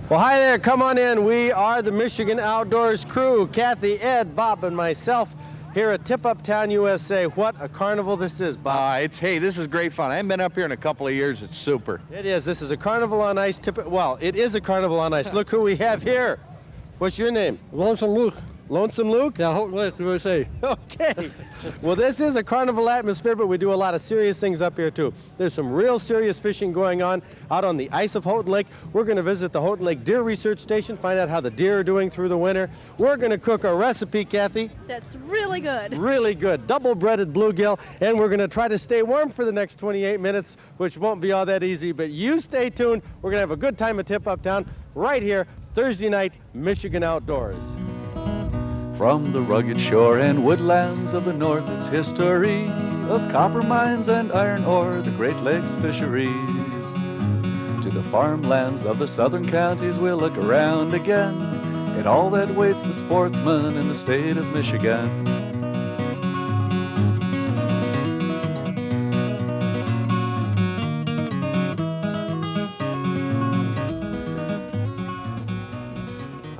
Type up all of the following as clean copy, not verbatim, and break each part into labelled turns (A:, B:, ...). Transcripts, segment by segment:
A: Well, hi there, come on in. We are the Michigan Outdoors crew, Kathy, Ed, Bob, and myself here at Tip Up Town, USA. What a carnival this is, Bob.
B: Hey, this is great fun. I haven't been up here in a couple of years. It's super.
A: It is. This is a carnival on ice. Well, it is a carnival on ice. Look who we have here. What's your name?
C: Lonesome Luke.
A: Lonesome Luke?
C: Yeah, Houghton Lake, USA.
A: Okay. Well, this is a carnival atmosphere, but we do a lot of serious things up here, too. There's some real serious fishing going on out on the ice of Houghton Lake. We're going to visit the Houghton Lake Deer Research Station, find out how the deer are doing through the winter. We're going to cook a recipe, Kathy.
D: That's really good.
A: Really good. Double-breaded bluegill, and we're going to try to stay warm for the next 28 minutes, which won't be all that easy, but you stay tuned. We're going to have a good time at Tip Up Town right here, Thursday night, Michigan Outdoors.
E: From the rugged shore and woodlands of the north, its history of copper mines and iron ore, the Great Lakes fisheries. To the farmlands of the southern counties, we'll look around again at all that waits the sportsman in the state of Michigan.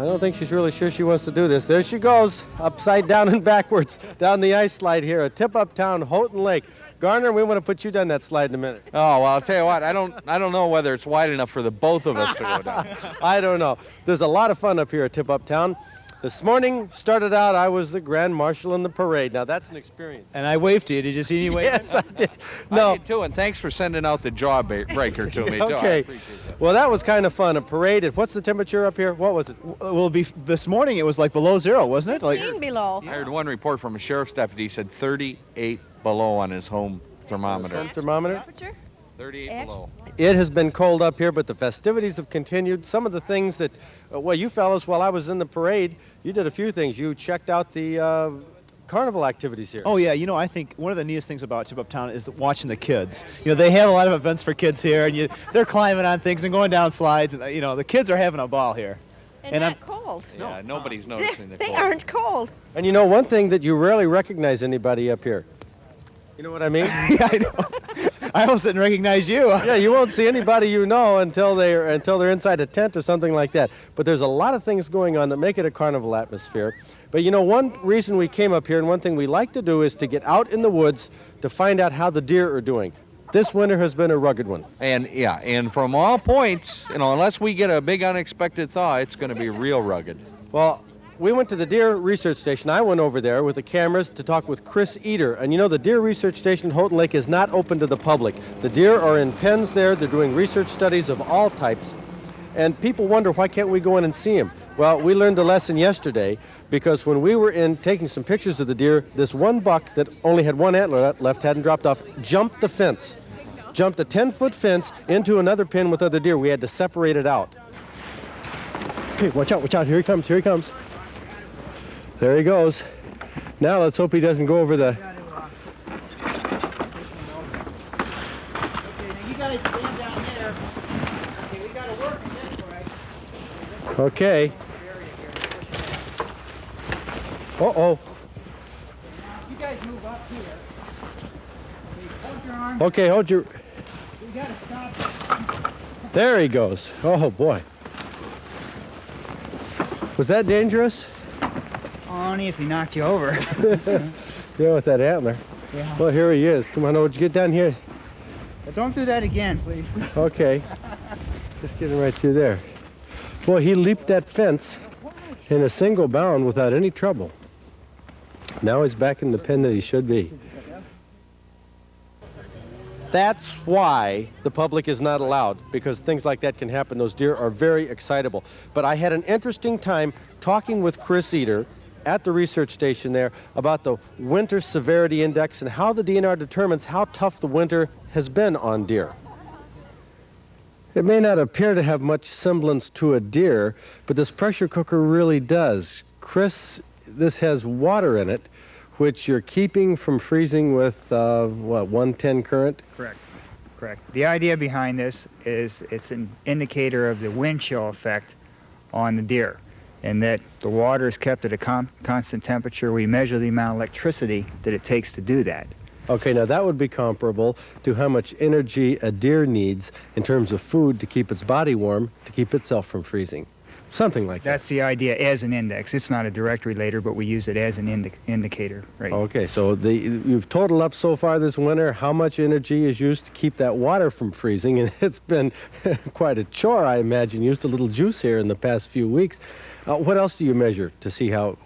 A: I don't think she's really sure she wants to do this. There she goes, upside down and backwards, down the ice slide here at Tip Up Town, Houghton Lake. Garner, we want to put you down that slide in a minute.
B: Oh, well, I'll tell you what, I don't know whether it's wide enough for the both of us to go down.
A: I don't know. There's a lot of fun up here at Tip Up Town. This morning, started out, I was the Grand Marshal in the parade. Now, that's an experience.
F: And I waved to you. Did you see me wave?
A: Yes, I did. No.
B: I did too, and thanks for sending out the jawbreaker to me, too.
A: Okay.
B: I appreciate that.
A: Well, that was kind of fun. A parade. What's the temperature up here? What was it?
F: Well, this morning it was like below zero, wasn't it?
D: 15 below.
B: I heard one report from a sheriff's deputy. He said 38 below on his home thermometer.
A: Home thermometer?
D: Temperature?
B: 38 below.
A: It has been cold up here, but the festivities have continued. Some of the things that, well, you fellas, while I was in the parade, you did a few things. You checked out the carnival activities here.
F: Oh, yeah. You know, I think one of the neatest things about Tip Up Town is watching the kids. You know, they have a lot of events for kids here, and they're climbing on things and going down slides. And, you know, the kids are having a ball here.
D: And not cold.
B: Yeah, nobody's noticing the
D: They
B: cold.
D: aren't cold.
A: And you know, one thing that you rarely recognize anybody up here. You know what I mean?
F: Yeah, I know. I almost didn't recognize you.
A: Yeah, you won't see anybody you know until they're inside a tent or something like that. But there's a lot of things going on that make it a carnival atmosphere. But you know, one reason we came up here and one thing we like to do is to get out in the woods to find out how the deer are doing. This winter has been a rugged one.
B: And yeah, and from all points, you know, unless we get a big unexpected thaw, it's going to be real rugged.
A: Well, we went to the Deer Research Station. I went over there with the cameras to talk with Chris Eder. And you know, the Deer Research Station, Houghton Lake, is not open to the public. The deer are in pens there. They're doing research studies of all types. And people wonder, why can't we go in and see them? Well, we learned a lesson yesterday because when we were in taking some pictures of the deer, this one buck that only had one antler left, hadn't dropped off, jumped the fence. Jumped a 10-foot fence into another pen with other deer. We had to separate it out. Okay, watch out, watch out. Here he comes, here he comes. There he goes. Now let's hope he doesn't go over the...
G: Okay, now you guys stand down there. Okay, we gotta work this way.
A: Okay. Uh-oh.
G: You guys move up here. Okay, hold your arm.
A: Okay, hold your...
G: We gotta stop.
A: There he goes. Oh, boy. Was that dangerous?
G: Only if he knocked you over.
A: Yeah, with that antler.
G: Yeah.
A: Well, here he is. Come on, would you get down here?
G: But don't do that again, please.
A: Okay. Just getting right through there. Well, he leaped that fence in a single bound without any trouble. Now he's back in the pen that he should be. That's why the public is not allowed, because things like that can happen. Those deer are very excitable. But I had an interesting time talking with Chris Eder at the research station there about the winter severity index and how the DNR determines how tough the winter has been on deer. It may not appear to have much semblance to a deer, but this pressure cooker really does. Chris, this has water in it, which you're keeping from freezing with, 110 current?
H: Correct. The idea behind this is it's an indicator of the wind chill effect on the deer, and that the water is kept at a constant temperature. We measure the amount of electricity that it takes to do that.
A: Okay, now that would be comparable to how much energy a deer needs in terms of food to keep its body warm, to keep itself from freezing. Something like that.
H: That's the idea as an index. It's not a direct relator, but we use it as an indicator, right?
A: Okay, so you've totaled up so far this winter how much energy is used to keep that water from freezing, and it's been quite a chore, I imagine. Used a little juice here in the past few weeks. What else do you measure to see how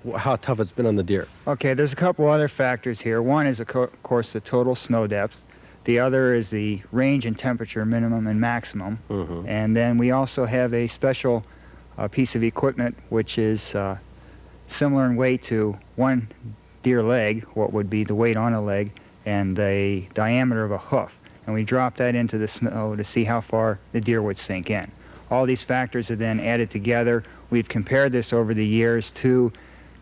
A: tough it's been on the deer?
H: Okay, there's a couple other factors here. One is, of course, the total snow depth. The other is the range and temperature, minimum and maximum.
A: Mm-hmm.
H: And then we also have a special piece of equipment which is similar in weight to one deer leg, what would be the weight on a leg, and the diameter of a hoof. And we drop that into the snow to see how far the deer would sink in. All these factors are then added together. We've compared this over the years to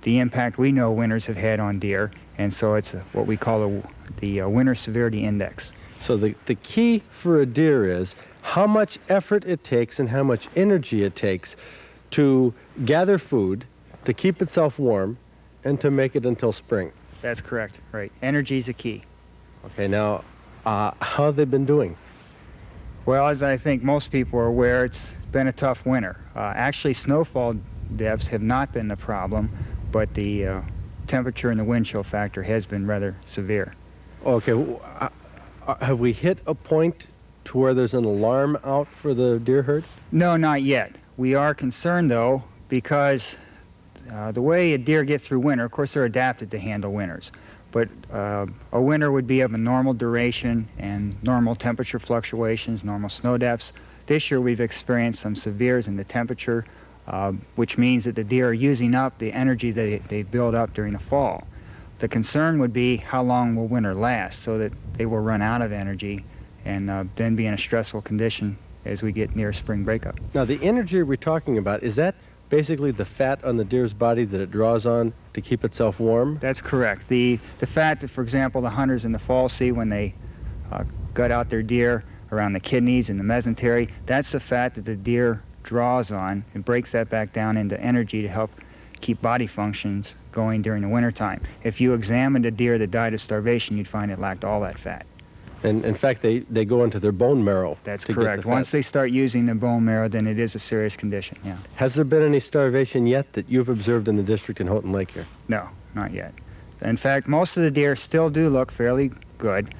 H: the impact we know winters have had on deer, and so it's what we call the winter severity index.
A: So the key for a deer is how much effort it takes and how much energy it takes to gather food, to keep itself warm, and to make it until spring.
H: That's correct, right. Energy's a key.
A: Okay, now, how have they been doing?
H: Well, as I think most people are aware, it's been a tough winter. Actually, snowfall depths have not been the problem, but the temperature and the wind chill factor has been rather severe.
A: Okay, have we hit a point to where there's an alarm out for the deer herd?
H: No, not yet. We are concerned, though, because the way a deer get through winter, of course, they're adapted to handle winters. But a winter would be of a normal duration and normal temperature fluctuations, normal snow depths. This year we've experienced some severes in the temperature, which means that the deer are using up the energy they build up during the fall. The concern would be how long will winter last, so that they will run out of energy and then be in a stressful condition as we get near spring breakup.
A: Now, the energy we're talking about, is that basically the fat on the deer's body that it draws on to keep itself warm?
H: That's correct. The fat that, for example, the hunters in the fall see when they gut out their deer around the kidneys and the mesentery, that's the fat that the deer draws on and breaks that back down into energy to help keep body functions going during the wintertime. If you examined a deer that died of starvation, you'd find it lacked all that fat.
A: And in fact, they go into their bone marrow.
H: That's
A: to
H: correct.
A: Get the fat.
H: Once they start using the bone marrow, then it is a serious condition, yeah.
A: Has there been any starvation yet that you've observed in the district in Houghton Lake here?
H: No, not yet. In fact, most of the deer still do look fairly good.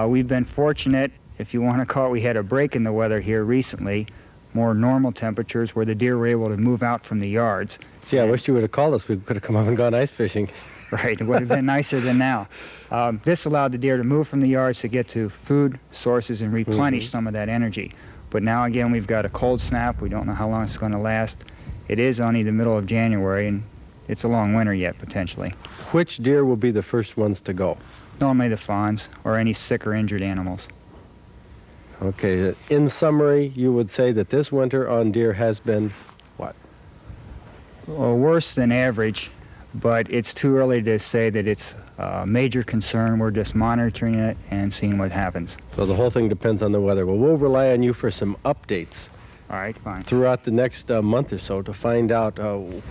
H: We've been fortunate, if you want to call it, we had a break in the weather here recently, more normal temperatures where the deer were able to move out from the yards.
A: Gee, I wish you would have called us. We could have come up and gone ice fishing.
H: Right, it would have been nicer than now. This allowed the deer to move from the yards to get to food sources and replenish some of that energy. But now again, we've got a cold snap. We don't know how long it's going to last. It is only the middle of January, and it's a long winter yet, potentially.
A: Which deer will be the first ones to go?
H: Normally the fawns or any sick or injured animals.
A: Okay, in summary, you would say that this winter on deer has been what?
H: Well, worse than average, but it's too early to say that it's a major concern. We're just monitoring it and seeing what happens.
A: So the whole thing depends on the weather. Well, we'll rely on you for some updates
H: All right, fine.
A: throughout the next month or so to find out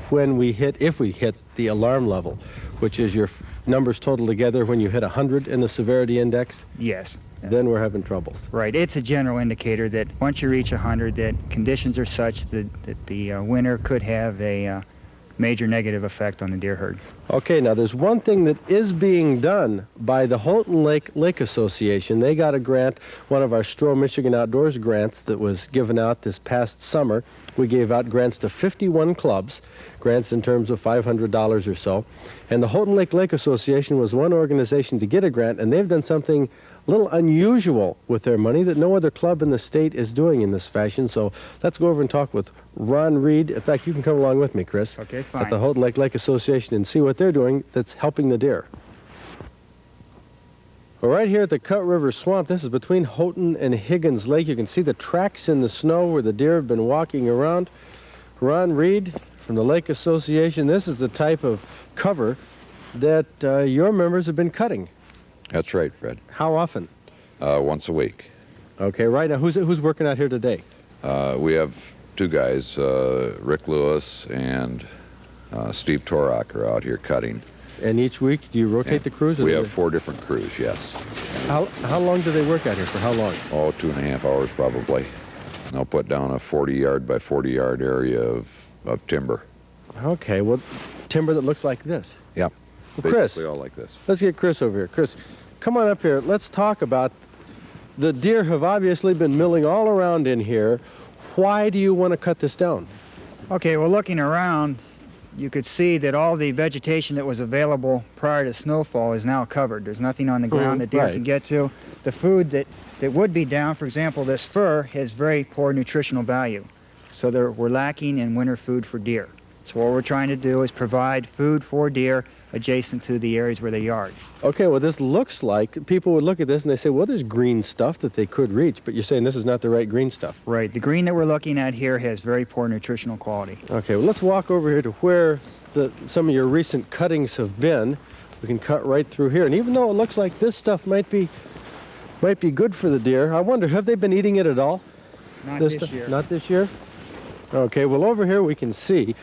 A: when we hit, if we hit the alarm level, which is your numbers total together when you hit 100 in the severity index.
H: Yes.
A: Then we're having trouble.
H: Right. It's a general indicator that once you reach 100, that conditions are such that the winter could have a major negative effect on the deer herd.
A: Okay, now there's one thing that is being done by the Houghton Lake Association. They got a grant, one of our Stroh Michigan Outdoors grants that was given out this past summer. We gave out grants to 51 clubs, grants in terms of $500 or so. And the Houghton Lake Association was one organization to get a grant, and they've done something a little unusual with their money that no other club in the state is doing in this fashion. So let's go over and talk with Ron Reed. In fact, you can come along with me, Chris.
H: Okay, fine.
A: At the Houghton Lake Association and see what they're doing that's helping the deer. Well, right here at the Cut River Swamp, this is between Houghton and Higgins Lake. You can see the tracks in the snow where the deer have been walking around. Ron Reed from the Lake Association, this is the type of cover that your members have been cutting.
C: That's right, Fred.
A: How often?
C: Once a week.
A: Okay, right now, who's working out here today?
C: We have two guys, Rick Lewis and Steve Torak are out here cutting.
A: And each week, do you rotate the crews?
C: We have 4 different crews, yes.
A: How long do they work out here? For how long?
C: Oh, 2.5 hours probably. And they'll put down a 40-yard by 40-yard area of timber.
A: Okay, well, timber that looks like this.
C: Yep.
A: Well, Chris,
C: Basically all like this.
A: let's get Chris over here. Chris, come on up here. Let's talk about the deer have obviously been milling all around in here. Why do you want to cut this down?
H: Okay, well, looking around, you could see that all the vegetation that was available prior to snowfall is now covered. There's nothing on the ground that deer
A: right.
H: can get to. The food that would be down, for example, this fur has very poor nutritional value. So we're lacking in winter food for deer. So what we're trying to do is provide food for deer adjacent to the areas where they yard.
A: Okay, well, this looks like people would look at this and they say, well, there's green stuff that they could reach, but you're saying this is not the right green stuff.
H: Right, the green that we're looking at here has very poor nutritional quality.
A: Okay, well, let's walk over here to where some of your recent cuttings have been. We can cut right through here, and even though it looks like this stuff might be good for the deer, I wonder, have they been eating it at all?
H: Not this year.
A: Not this year? Okay, well, over here we can see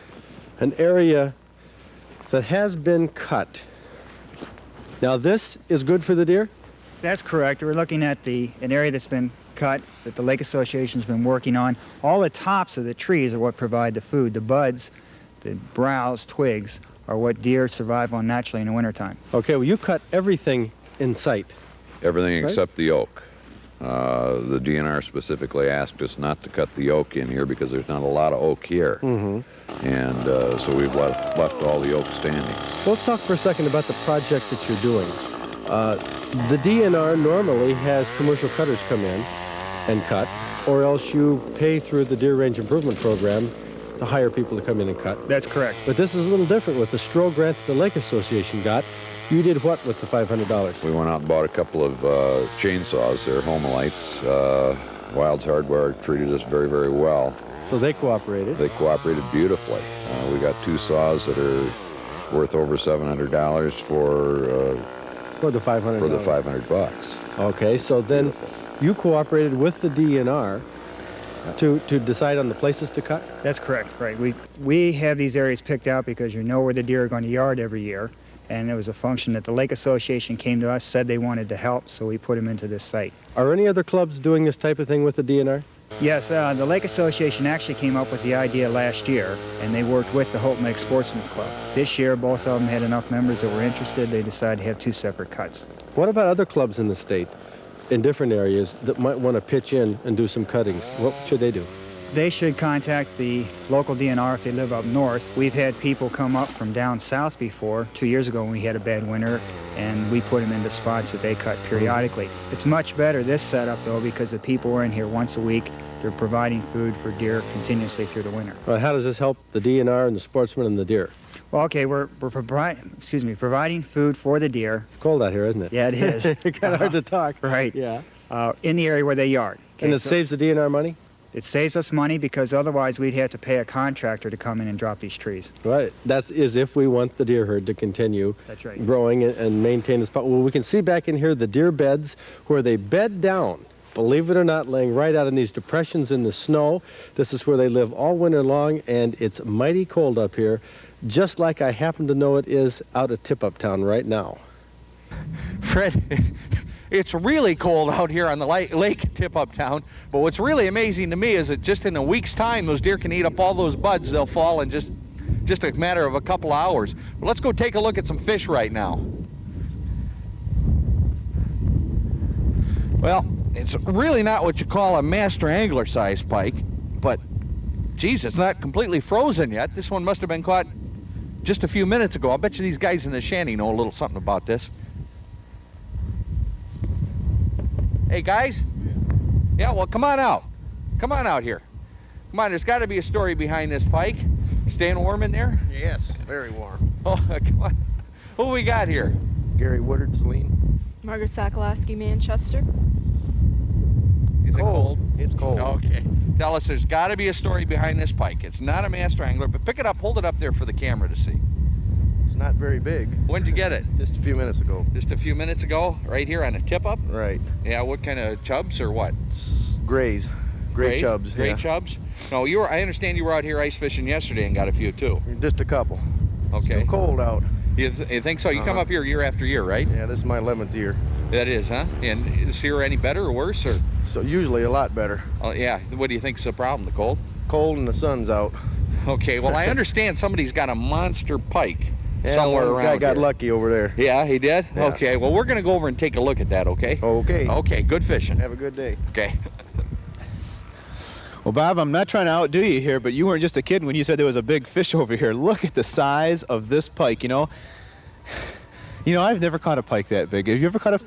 A: an area that has been cut. Now, this is good for the deer?
H: That's correct. We're looking at an area that's been cut that the Lake Association's been working on. All the tops of the trees are what provide the food. The buds, the browse, twigs are what deer survive on naturally in the wintertime.
A: Okay, well, you cut everything in sight.
C: Everything
A: Right.
C: except the oak. The DNR specifically asked us not to cut the oak in here because there's not a lot of oak here.
A: Mm-hmm.
C: And so we've left all the oak standing.
A: Let's talk for a second about the project that you're doing. The DNR normally has commercial cutters come in and cut, or else you pay through the Deer Range Improvement Program to hire people to come in and cut.
H: That's correct.
A: But this is a little different with the STRO grant that the Lake Association got. You did what with the $500?
C: We went out and bought a couple of chainsaws. They're Homolites. Wilds Hardware treated us very, very well.
A: So they cooperated.
C: They cooperated beautifully. We got 2 saws that are worth over $700
A: For the $500.
C: for the $500.
A: Okay, so then you cooperated with the DNR to decide on the places to cut?
H: That's correct, right. We have these areas picked out because you know where the deer are going to yard every year, and it was a function that the Lake Association came to us, said they wanted to help, so we put them into this site.
A: Are any other clubs doing this type of thing with the DNR?
H: Yes, the Lake Association actually came up with the idea last year, and they worked with the Houghton Lake Sportsman's Club. This year, both of them had enough members that were interested. They decided to have 2 separate cuts.
A: What about other clubs in the state, in different areas, that might want to pitch in and do some cuttings? What should they do?
H: They should contact the local DNR if they live up north. We've had people come up from down south before, 2 years ago when we had a bad winter, and we put them into spots that they cut periodically. It's much better, this setup, though, because the people are in here once a week. They're providing food for deer continuously through the winter.
A: Well, how does this help the DNR and the sportsmen and the deer?
H: Well, okay, we're providing food for the deer.
A: It's cold out here, isn't it?
H: Yeah, it is.
A: It's kind of hard to talk.
H: Right.
A: Yeah.
H: In the area where they yard. Okay,
A: And it
H: so
A: saves the DNR money?
H: it saves us money because otherwise we'd have to pay a contractor to come in and drop these trees.
A: Right. That is if we want the deer herd to continue
H: That's right.
A: growing and maintain its spot. Well, we can see back in here the deer beds where they bed down. Believe it or not, laying right out in these depressions in the snow. This is where they live all winter long, and it's mighty cold up here, just like I happen to know it is out at Tip-Up Town right now.
B: Fred, it's really cold out here on the lake Tip-Up Town, but what's really amazing to me is that just in a week's time, those deer can eat up all those buds. They'll fall in just a matter of a couple hours. But let's go take a look at some fish right now. Well, it's really not what you call a master angler size pike, but geez, it's not completely frozen yet. This one must have been caught just a few minutes ago. I bet you these guys in the shanty know a little something about this. Hey guys? Yeah, well, come on out. Come on out here. Come on, there's got to be a story behind this pike. Staying warm in there?
I: Yes, very warm.
B: Oh, come on. Who we got here?
I: Gary Woodard, Celine.
D: Margaret Sokolowski, Manchester.
B: Is it cold?
I: It's cold.
B: Okay. Tell us, there's got to be a story behind this pike. It's not a master angler, but pick it up, hold it up there for the camera to see.
I: It's not very big.
B: When'd you get it?
I: Just a few minutes ago.
B: Just a few minutes ago, right here on a tip-up?
I: Right.
B: Yeah, what kind of chubs or what?
I: It's grays. Gray chubs.
B: Gray
I: yeah.
B: chubs? No, I understand you were out here ice fishing yesterday and got a few too.
I: Just a couple. It's
B: Okay.
I: still cold out.
B: You think so? You come up here year after year, right?
I: Yeah, this is my 11th year.
B: That is, huh? And is this year any better or worse? Or
I: So usually a lot better.
B: yeah, what do you think's the problem? The cold?
I: Cold and the sun's out.
B: Okay, well I understand somebody's got a monster pike
I: Yeah,
B: somewhere
I: one
B: around
I: guy got
B: here.
I: lucky over there.
B: Yeah, he did?
I: Yeah.
B: Okay, well we're gonna go over and take a look at that, okay?
I: Okay.
B: Okay, good fishing.
I: Have a good day.
B: Okay.
F: Well, Bob, I'm not trying to outdo you here, but you weren't just a kid when you said there was a big fish over here. Look at the size of this pike. You know, I've never caught a pike that big. Have you ever caught a?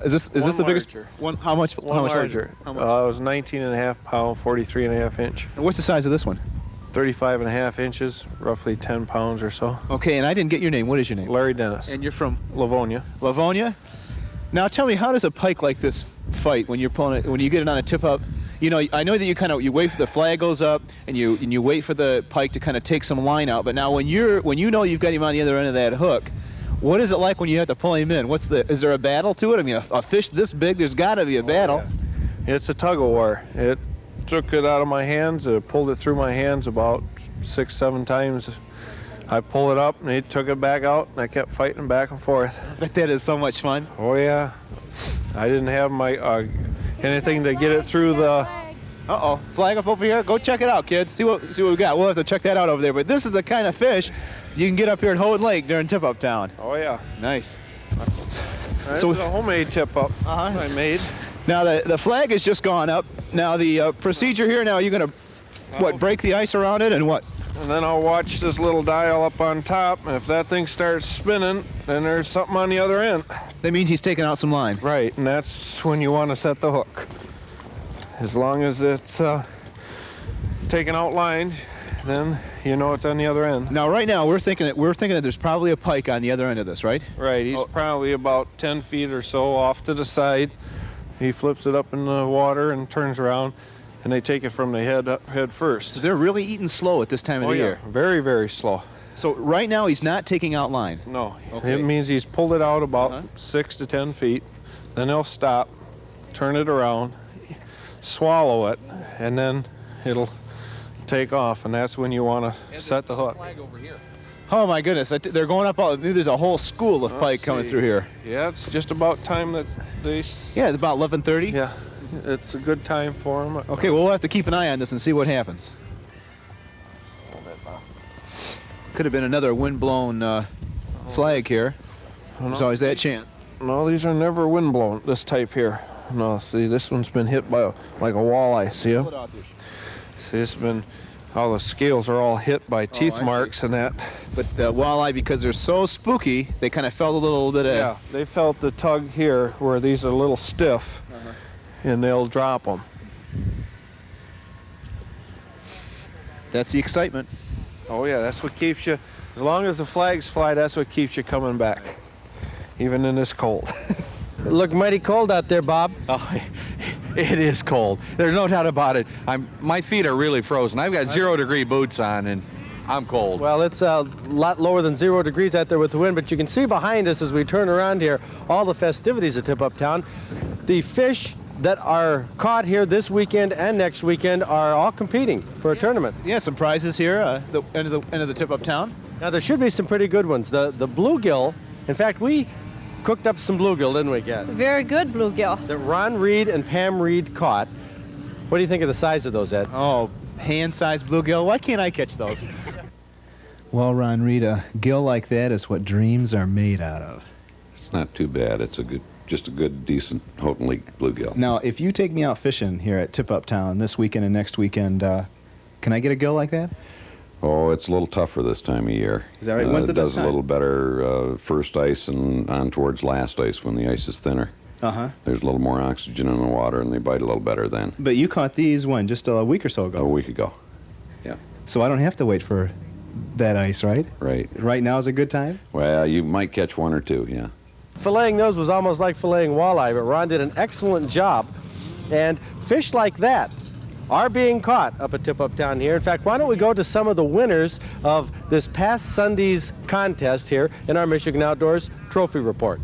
F: Is this the biggest one? How much? How much larger? How much?
J: It was 19.5 pound, 43.5 inch,
F: And what's the size of this one?
J: 35.5 inches, roughly 10 pounds or so.
F: Okay, and I didn't get your name. What is your name?
J: Larry Dennis.
F: And you're from
J: Livonia.
F: Livonia. Now tell me, how does a pike like this fight when you're pulling it? When you get it on a tip up? You know, I know that you wait for the flag goes up and you wait for the pike to kind of take some line out. But now when you know you've got him on the other end of that hook, what is it like when you have to pull him in? Is there a battle to it? I mean, a fish this big, there's got to be a battle.
J: Yeah. It's a tug of war. It took it out of my hands. It pulled it through my hands about 6-7 times. I pulled it up and he took it back out, and I kept fighting back and forth.
F: But that is so much fun.
J: Oh yeah. I didn't have my anything to get it through the.
F: Uh-oh, flag up over here. Go check it out, kids. See what we got. We'll have to check that out over there. But this is the kind of fish you can get up here at Houghton Lake during tip-up town.
J: Oh yeah.
F: Nice.
J: This
F: So-
J: is a homemade tip-up I made.
F: Now the flag has just gone up. Now the procedure here. Now you're gonna break the ice around it and what?
J: And then I'll watch this little dial up on top, and if that thing starts spinning, then there's something on the other end.
F: That means he's taking out some line.
J: Right, and that's when you want to set the hook. As long as it's taking out line, then you know it's on the other end.
F: Now right now we're thinking that there's probably a pike on the other end of this, right?
J: Right, he's probably about 10 feet or so off to the side. He flips it up in the water and turns around, and they take it from the head first.
F: So they're really eating slow at this time of the year.
J: Very, very slow.
F: So right now he's not taking out line.
J: No,
F: Okay.
J: it means he's pulled it out about 6 to 10 feet. Then he'll stop, turn it around, swallow it, and then it'll take off, and that's when you want to set the hook.
F: Oh my goodness, they're going up all, there's a whole school of pike coming through here.
J: Yeah, it's just about time that they...
F: Yeah, it's about 11:30.
J: Yeah, it's a good time for them.
F: Okay, well we'll have to keep an eye on this and see what happens. Could have been another windblown flag here. There's always that chance.
J: No, these are never windblown, this type here. No, see, this one's been hit by like a walleye, see him? See, it's been, all the scales are all hit by teeth marks and that.
F: But the walleye, because they're so spooky, they kind of felt a little bit of...
J: Yeah, they felt the tug here where these are a little stiff, and they'll drop them.
F: That's the excitement.
J: Oh yeah, that's what keeps you, as long as the flags fly, that's what keeps you coming back, even in this cold.
A: It looked mighty cold out there, Bob.
B: Oh, it is cold. There's no doubt about it. My feet are really frozen. I've got 0-degree boots on, and I'm cold.
A: Well, it's a lot lower than 0 degrees out there with the wind, but you can see behind us as we turn around here all the festivities at Tip-Up Town. The fish that are caught here this weekend and next weekend are all competing for a tournament.
F: Yeah, some prizes here, the end of the Tip-Up Town.
A: Now there should be some pretty good ones. The bluegill, in fact, we cooked up some bluegill, didn't we, Kat?
D: Very good bluegill.
A: That Ron Reed and Pam Reed caught. What do you think of the size of those, Ed?
F: Oh, hand-sized bluegill. Why can't I catch those? Well, Ron Reed, a gill like that is what dreams are made out of.
C: It's not too bad. It's just a good, decent Houghton Lake bluegill.
F: Now, if you take me out fishing here at Tip-Up Town this weekend and next weekend, can I get a gill like that?
C: Oh, it's a little tougher this time of year.
F: Is that right? When's the
C: it
F: best
C: does
F: time?
C: a little better first ice and on towards last ice when the ice is thinner.
F: Uh-huh.
C: There's a little more oxygen in the water, and they bite a little better then.
F: But you caught these, when, just a week or so ago?
C: A week ago. Yeah.
F: So I don't have to wait for that ice, right?
C: Right.
F: Right now is a good time?
C: Well, you might catch one or two, yeah.
A: Filleting those was almost like filleting walleye, but Ron did an excellent job. And fish like that are being caught up at Tip-Up Town here. In fact, why don't we go to some of the winners of this past Sunday's contest here in our Michigan Outdoors Trophy Report.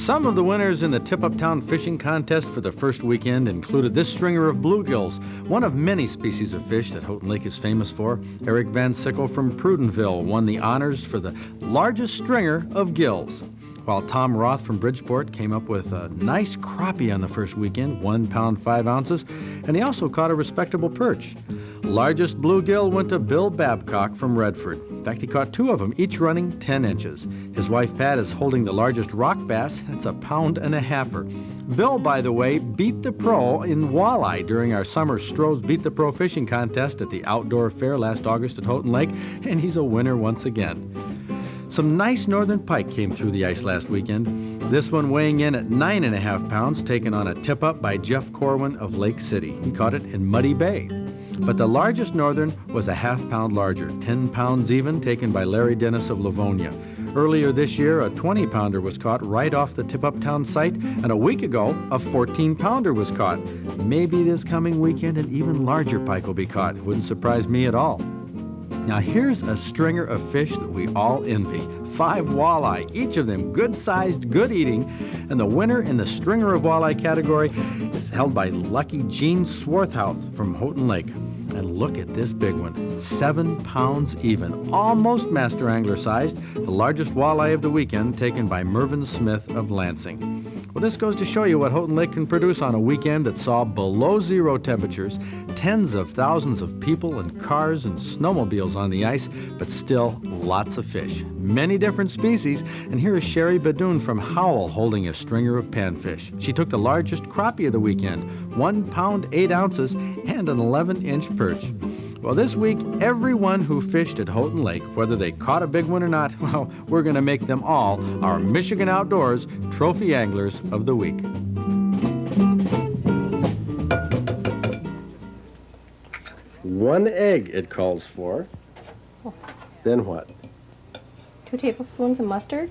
A: Some of the winners in the Tip-Up Town fishing contest for the first weekend included this stringer of bluegills, one of many species of fish that Houghton Lake is famous for. Eric Van Sickle from Prudenville won the honors for the largest stringer of gills, while Tom Roth from Bridgeport came up with a nice crappie on the first weekend, 1 pound 5 ounces, and he also caught a respectable perch. Largest bluegill went to Bill Babcock from Redford. In fact, he caught 2 of them, each running 10 inches. His wife Pat is holding the largest rock bass. That's a 1.5 pound. Bill, by the way, beat the pro in walleye during our summer Stroh's Beat the Pro fishing contest at the outdoor fair last August at Houghton Lake, and he's a winner once again. Some nice northern pike came through the ice last weekend. This one weighing in at 9.5 pounds, taken on a tip-up by Jeff Corwin of Lake City. He caught it in Muddy Bay. But the largest northern was a 1/2 pound larger, 10 pounds even, taken by Larry Dennis of Livonia. Earlier this year, a 20-pounder was caught right off the Tip-Up Town site, and a week ago, a 14-pounder was caught. Maybe this coming weekend an even larger pike will be caught. It wouldn't surprise me at all. Now here's a stringer of fish that we all envy. 5 walleye, each of them good-sized, good eating, and the winner in the stringer of walleye category is held by lucky Gene Swarthout from Houghton Lake. And look at this big one, 7 pounds even, almost master angler sized, the largest walleye of the weekend taken by Mervyn Smith of Lansing. Well, this goes to show you what Houghton Lake can produce on a weekend that saw below zero temperatures, tens of thousands of people and cars and snowmobiles on the ice, but still lots of fish. Many different species, and here is Sherry Badoon from Howell holding a stringer of panfish. She took the largest crappie of the weekend, 1 pound 8 ounces, and an 11-inch perch. Well, this week, everyone who fished at Houghton Lake, whether they caught a big one or not, well, we're going to make them all our Michigan Outdoors Trophy Anglers of the Week.
I: One egg it calls for. Then what?
K: 2 tablespoons of mustard.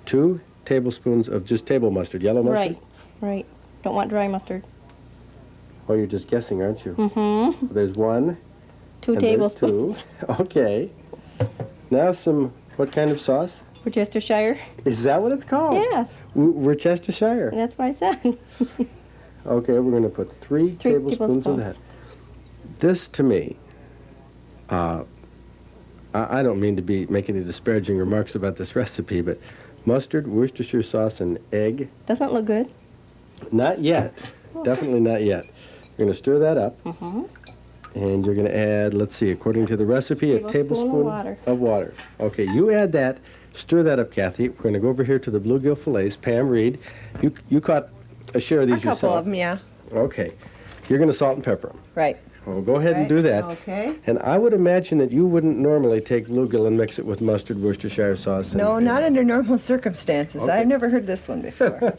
I: 2 tablespoons of just table mustard, yellow mustard?
K: Right. Don't want dry mustard.
I: Oh, you're just guessing, aren't you?
K: Mm-hmm.
I: There's 1.
K: 2
I: and
K: tablespoons.
I: There's 2. Okay. Now what kind of sauce?
K: Worcestershire.
I: Is that what it's called?
K: Yes.
I: Worcestershire.
K: That's what I said.
I: Okay, we're going to put 3 tablespoons of that. This, to me, I don't mean to be making any disparaging remarks about this recipe, but mustard, Worcestershire sauce, and egg.
K: Doesn't look good.
I: Not yet. Definitely not yet. You're going to stir that up.
K: Mm-hmm.
I: And you're going to add, let's see, according to the recipe, a tablespoon of water. Okay, you add that. Stir that up, Kathy. We're going to go over here to the bluegill fillets. Pam Reed, you caught a share of these yourself.
L: A couple of them, yeah.
I: Okay. You're going to salt and pepper them.
L: Right.
I: Well, go ahead and do that.
L: Okay.
I: And I would imagine that you wouldn't normally take bluegill and mix it with mustard, Worcestershire sauce.
L: No, not under normal circumstances.
I: Okay.
L: I've never heard this one before.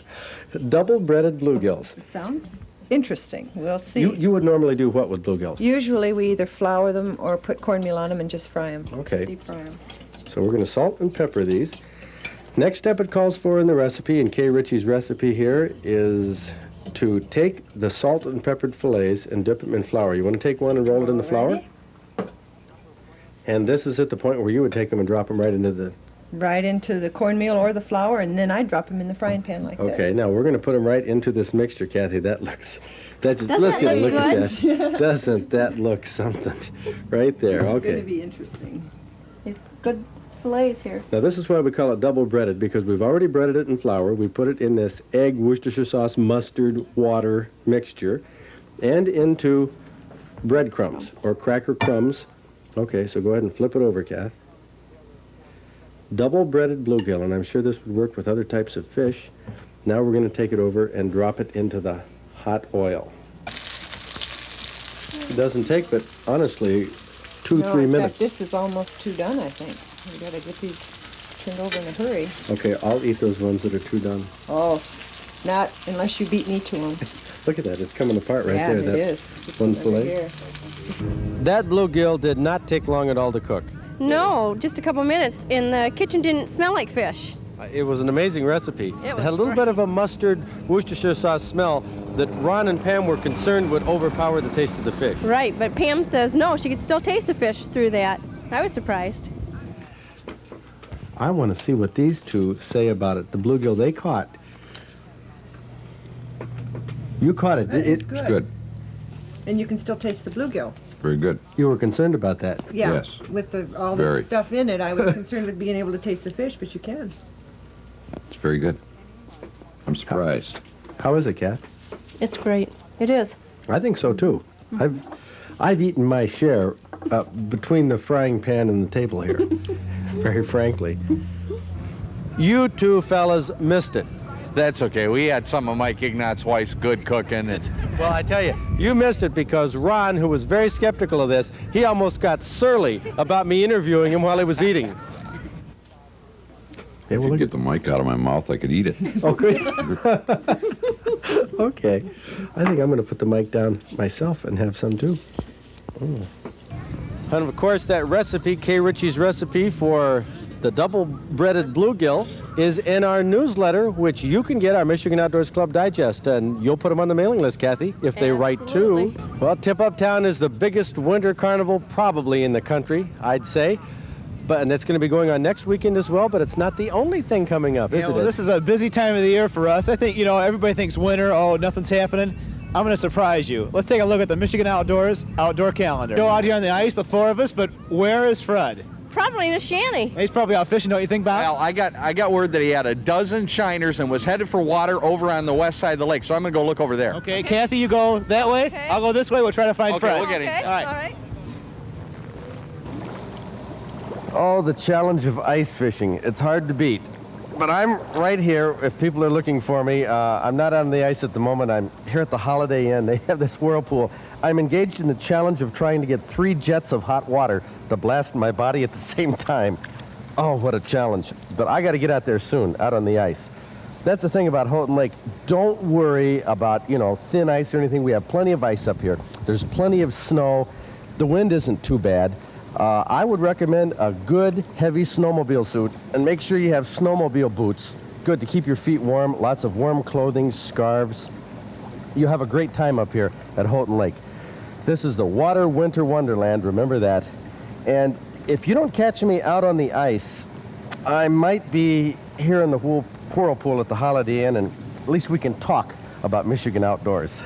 I: Double-breaded bluegills.
L: It sounds interesting. We'll see.
I: You would normally do what with bluegills?
L: Usually we either flour them or put cornmeal on them and just fry them.
I: Okay.
L: Deep fry them.
I: So we're going to salt and pepper these. Next step it calls for in the recipe, and Kay Ritchie's recipe here, is to take the salt and peppered fillets and dip them in flour. You want to take one and roll it in the flour? And this is at the point where you would take them and drop them right into the
L: cornmeal or the flour, and then I drop them in the frying pan like that.
I: Okay, now we're going to put them right into this mixture, Kathy. Let's get a look at that. Doesn't that look something? Right there, okay.
L: It's going to be interesting.
K: It's good fillets here.
I: Now this is why we call it double breaded, because we've already breaded it in flour. We put it in this egg, Worcestershire sauce, mustard, water mixture, and into breadcrumbs or cracker crumbs. Okay, so go ahead and flip it over, Kath. Double breaded bluegill, and I'm sure this would work with other types of fish. Now we're going to take it over and drop it into the hot oil. It doesn't take but, honestly, 3 minutes.
L: In fact, this is almost too done, I think. We've got to get these turned over in a hurry.
I: Okay, I'll eat those ones that are too done.
L: Oh, not unless you beat me to them.
I: Look at that, it's coming apart right
L: yeah,
I: there.
L: Yeah, it is.
I: This one fillet.
A: That bluegill did not take long at all to cook.
D: No, just a couple minutes, and the kitchen didn't smell like fish.
A: It was an amazing recipe.
D: It
A: had a little bit of a mustard Worcestershire sauce smell that Ron and Pam were concerned would overpower the taste of the fish.
D: Right, but Pam says no, she could still taste the fish through that. I was surprised.
I: I want to see what these two say about it. The bluegill they caught You caught it.
L: That is
C: It's good.
L: And you can still taste the bluegill.
C: Very good.
I: You were concerned about that.
L: Yeah.
C: Yes.
L: With all
C: Very.
L: the stuff in it, I was concerned with being able to taste the fish, but you can.
C: It's very good. I'm surprised.
I: How is it, Kat?
D: It's great. It is.
I: I think so too. I've eaten my share between the frying pan and the table here. Very frankly.
A: You two fellas missed it.
B: That's okay. We had some of Mike Ignat's wife's good cooking.
A: Well, I tell you, you missed it because Ron, who was very skeptical of this, he almost got surly about me interviewing him while he was eating.
C: If you get the mic out of my mouth, I could eat it.
I: Oh, good. Okay. I think I'm going to put the mic down myself and have some too.
A: And of course, that recipe, Kay Ritchie's recipe for the double-breaded bluegill, is in our newsletter, which you can get, our Michigan Outdoors Club Digest, and you'll put them on the mailing list, Kathy, if they write too. Well, Tip Up Town is the biggest winter carnival probably in the country, I'd say. And that's going to be going on next weekend as well, but it's not the only thing coming up, is it?
F: Well, this is a busy time of the year for us. I think, everybody thinks winter, oh, nothing's happening. I'm going to surprise you. Let's take a look at the Michigan Outdoors outdoor calendar. Go out here on the ice, the four of us, but where is Fred?
D: Probably in a shanty.
F: He's probably out fishing, don't you think, Bob?
B: Well, I got word that he had a dozen shiners and was headed for water over on the west side of the lake, so I'm going to go look over there.
F: Okay, Kathy, you go that way.
D: Okay.
F: I'll go this way. We'll try to find Fred.
B: We'll get him.
D: Okay,
F: All right.
D: all right.
A: Oh, the challenge of ice fishing. It's hard to beat. But I'm right here if people are looking for me. I'm not on the ice at the moment. I'm here at the Holiday Inn. They have this whirlpool. I'm engaged in the challenge of trying to get 3 jets of hot water to blast my body at the same time. Oh, what a challenge. But I got to get out there soon, out on the ice. That's the thing about Houghton Lake. Don't worry about, thin ice or anything. We have plenty of ice up here. There's plenty of snow. The wind isn't too bad. I would recommend a good, heavy snowmobile suit, and make sure you have snowmobile boots. Good to keep your feet warm, lots of warm clothing, scarves. You have a great time up here at Houghton Lake. This is the water winter wonderland, remember that. And if you don't catch me out on the ice, I might be here in the whirlpool at the Holiday Inn, and at least we can talk about Michigan outdoors.